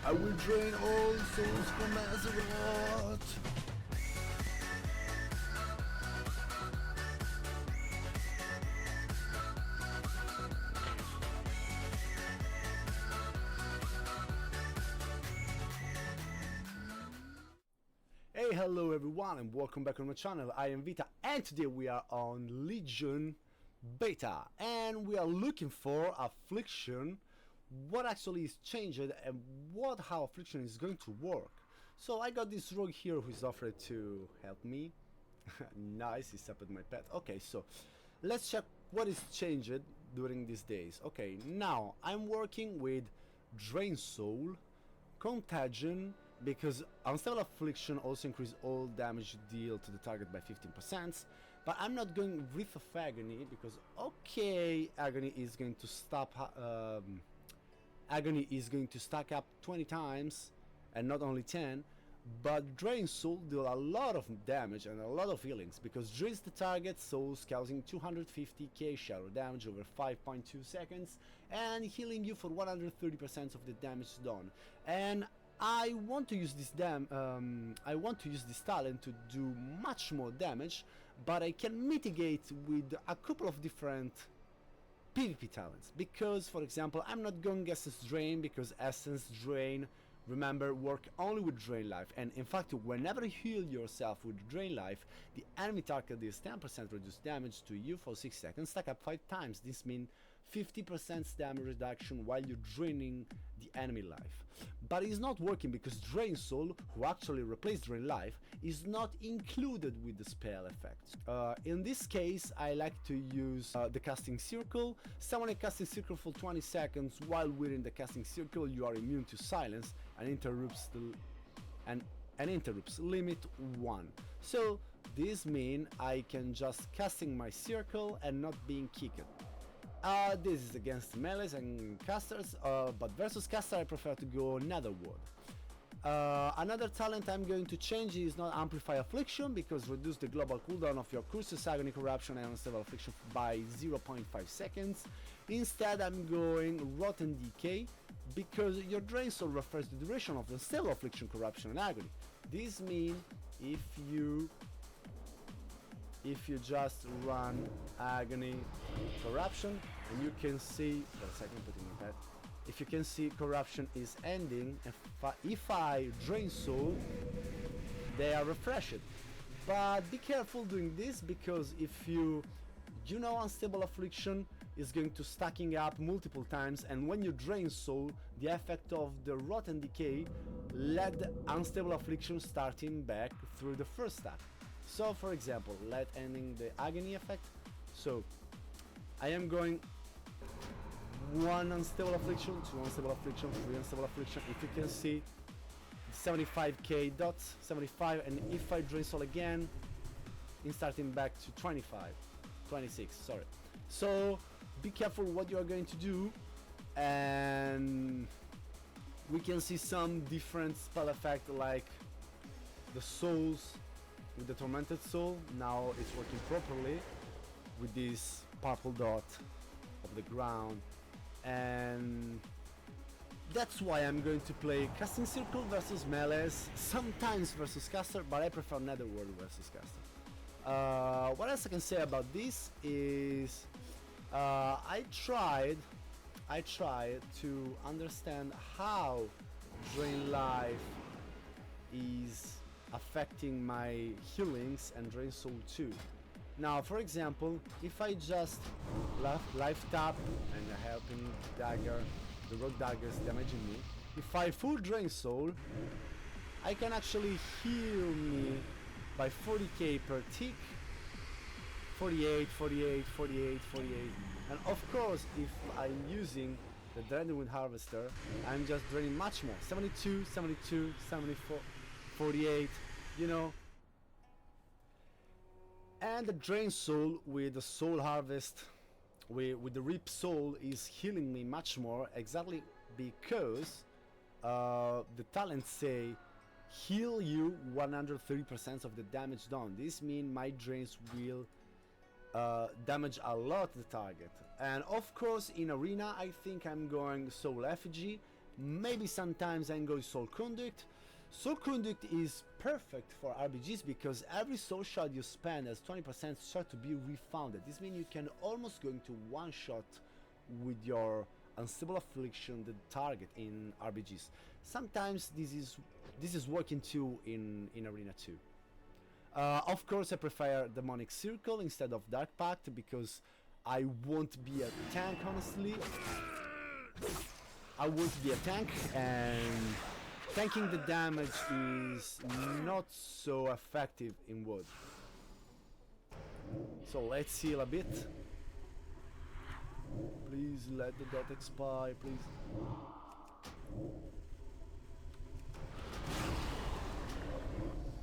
I will drain all souls from Azeroth. Hey, hello everyone and welcome back on my channel. I am VITA and today we are on Legion Beta and we are looking for Affliction, what actually is changed and how Affliction is going to work. So I got this rogue here who is offered to help me. Nice, he stepped my pet. Okay, so let's check what is changed during these days. Okay, now I'm working with Drain Soul, Contagion, because Unstable Affliction also increase all damage dealt to the target by 15%, but I'm not going Wreath of Agony because okay, Agony is going to stack up 20 times and not only 10, but Drain Soul deal a lot of damage and a lot of healings because drains the target souls causing 250k shadow damage over 5.2 seconds and healing you for 130% of the damage done. And I want to use this talent to do much more damage, but I can mitigate with a couple of different PvP talents. Because, for example, I'm not going Essence Drain because Essence Drain, remember, work only with Drain Life, and in fact, whenever you heal yourself with Drain Life, the enemy target deals 10% reduced damage to you for 6 seconds, stack up 5 times. This means 50% damage reduction while you're draining the enemy life. But it's not working because Drain Soul, who actually replaced Drain Life, is not included with the spell effect. In this case, I like to use the Casting Circle. Summon a Casting Circle for 20 seconds. While within the Casting Circle, you are immune to silence and interrupts limit 1. So this means I can just casting my circle and not being kicked. This is against melees and casters, but versus caster I prefer to go Netherworld. Another talent I'm going to change is not Amplify Affliction because reduce the global cooldown of your Curses, Agony, Corruption and Unstable Affliction by 0.5 seconds. Instead I'm going Rotten Decay because your Drain Soul refers to the duration of Unstable Affliction, Corruption and Agony. This means if you just run Agony, Corruption, and you can see, wait a second, putting it back. If you can see Corruption is ending, if I Drain Soul, they are refreshed. But be careful doing this because if you know Unstable Affliction is going to stacking up multiple times, and when you Drain Soul, the effect of the Rotten Decay let the Unstable Affliction starting back through the first stack. So for example, let ending the Agony effect. So I am going 1 Unstable Affliction, 2 Unstable Affliction, 3 Unstable Affliction. If you can see 75k dots, 75, and if I Drain Soul again, in starting back to 26, sorry. So be careful what you are going to do, and we can see some different spell effect like the souls with the Tormented Soul. Now it's working properly with this purple dot of the ground, and that's why I'm going to play Casting Circle versus melees, sometimes versus caster, but I prefer Netherworld versus caster. What else I can say about this is I tried to understand how Drain Life is affecting my healings and Drain Soul too. Now for example, if I just life tap and helping dagger, the rogue daggers damaging me, if I full Drain Soul, I can actually heal me by 40k per tick, 48, 48, 48, 48, and of course if I'm using the Dreadwind Harvester, I'm just draining much more, 72, 72, 74, 48, you know. And the Drain Soul with the Soul Harvest, with the Rip Soul, is healing me much more, exactly because the talents say heal you 130% of the damage done. This means my drains will damage a lot the target. And of course in arena I think I'm going Soul Effigy Maybe sometimes I can go with Soul Conduct. Soul Conduct is perfect for RBGs because every soul shot you spend has 20% chance to be refunded. This means you can almost go into one shot with your Unstable Affliction the target in RBGs. Sometimes this is working too in Arena 2. Of course I prefer Demonic Circle instead of Dark Pact because I won't be a tank, honestly. I won't be a tank, and tanking the damage is not so effective in wood. So let's heal a bit. Please let the dot expire, please.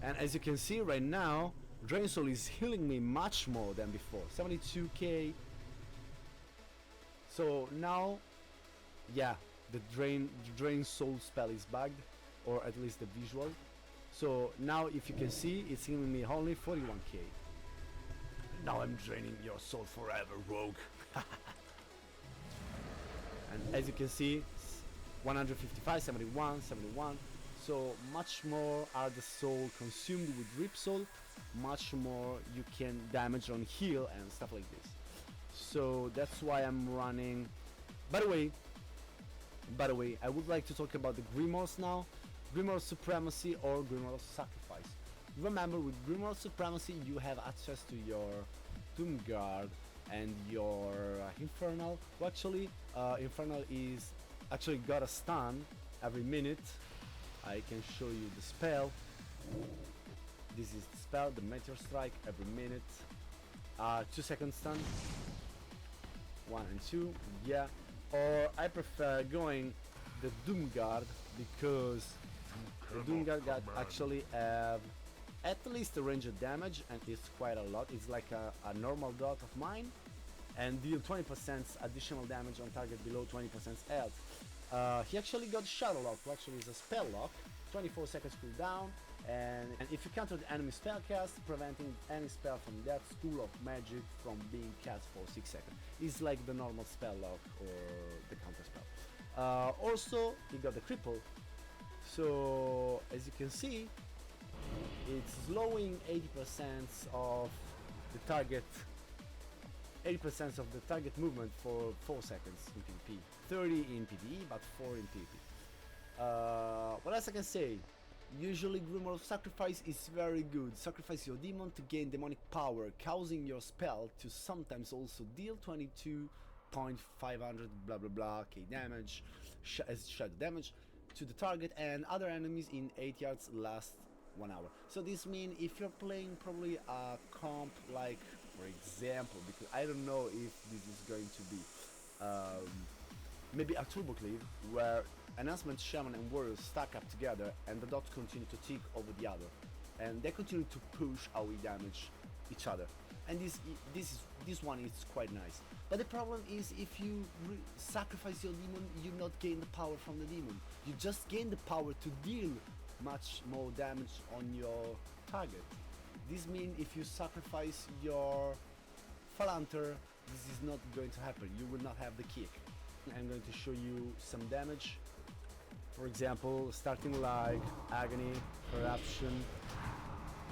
And as you can see right now, Drain Soul is healing me much more than before. 72k. So now, yeah, the drain Soul spell is bugged, or at least the visual. So now if you can see, it's healing me only 41k. Now I'm draining your soul forever, rogue. And as you can see, 155, 71, 71. So much more are the soul consumed with Rip Soul, much more you can damage on heal and stuff like this. So that's why I'm running. By the way, I would like to talk about the Grimoires now. Grimoire Supremacy or Grimoire Sacrifice. Remember, with Grimoire Supremacy you have access to your Doomguard and your Infernal. Well, actually, Infernal is actually got a stun every minute. I can show you the spell. This is the spell, the Meteor Strike, every minute. 2 second stun. 1 and 2, yeah. Or I prefer going the Doomguard because the Doomguard got actually have at least a range of damage, and it's quite a lot. It's like a normal dot of mine, and deal 20% additional damage on target below 20% health. He actually got Shadow Lock, which actually is a spell lock, 24 seconds cooldown, and if you counter the enemy spell cast, preventing any spell from that school of magic from being cast for 6 seconds. It's like the normal spell lock or the counter spell. Also, he got the cripple, so as you can see, it's slowing 80% of the target. 80% of the target movement for 4 seconds in PvP, 30 in PvE, but 4 in PvP. What else I can say? Usually Grimoire of Sacrifice is very good. Sacrifice your demon to gain demonic power, causing your spell to sometimes also deal 22.500 blah blah blah k damage as shadow damage to the target and other enemies in 8 yards last 1 hour. So this means if you're playing probably a comp like, for example, because I don't know if this is going to be maybe a turbo cleave where enhancement shaman and warriors stack up together and the dots continue to tick over the other, and they continue to push how we damage each other, and this one is quite nice. But the problem is, if you sacrifice your demon, you not gain the power from the demon, you just gain the power to deal much more damage on your target. This means if you sacrifice your Phalanter, this is not going to happen, you will not have the kick. I'm going to show you some damage. For example, starting like Agony, Corruption,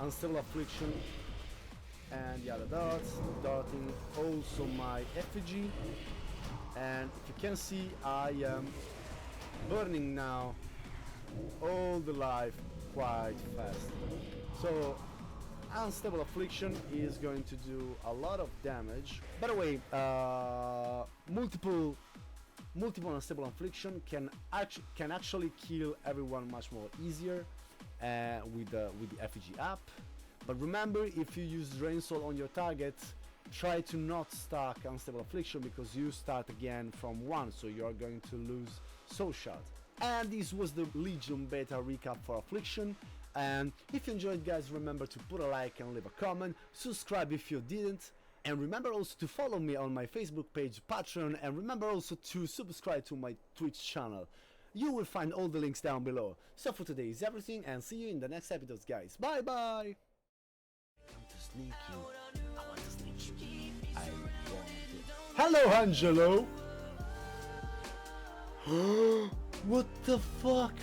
Unstable Affliction, and the other dots, dotting also my effigy, and if you can see, I am burning now all the life quite fast. So Unstable Affliction is going to do a lot of damage. By the way, multiple Unstable Affliction can actually kill everyone much more easier with the effigy up. But remember, if you use Drain Soul on your target, try to not stack Unstable Affliction because you start again from 1, so you are going to lose Soul Shot. And this was the Legion Beta recap for Affliction. And if you enjoyed, guys, remember to put a like and leave a comment, subscribe if you didn't, and remember also to follow me on my Facebook page, Patreon, and remember also to subscribe to my Twitch channel. You will find all the links down below. So for today is everything, and see you in the next episodes, guys. Bye bye! I want to sneak you. I want to sneak you. I want to. Hello, Angelo! What the fuck?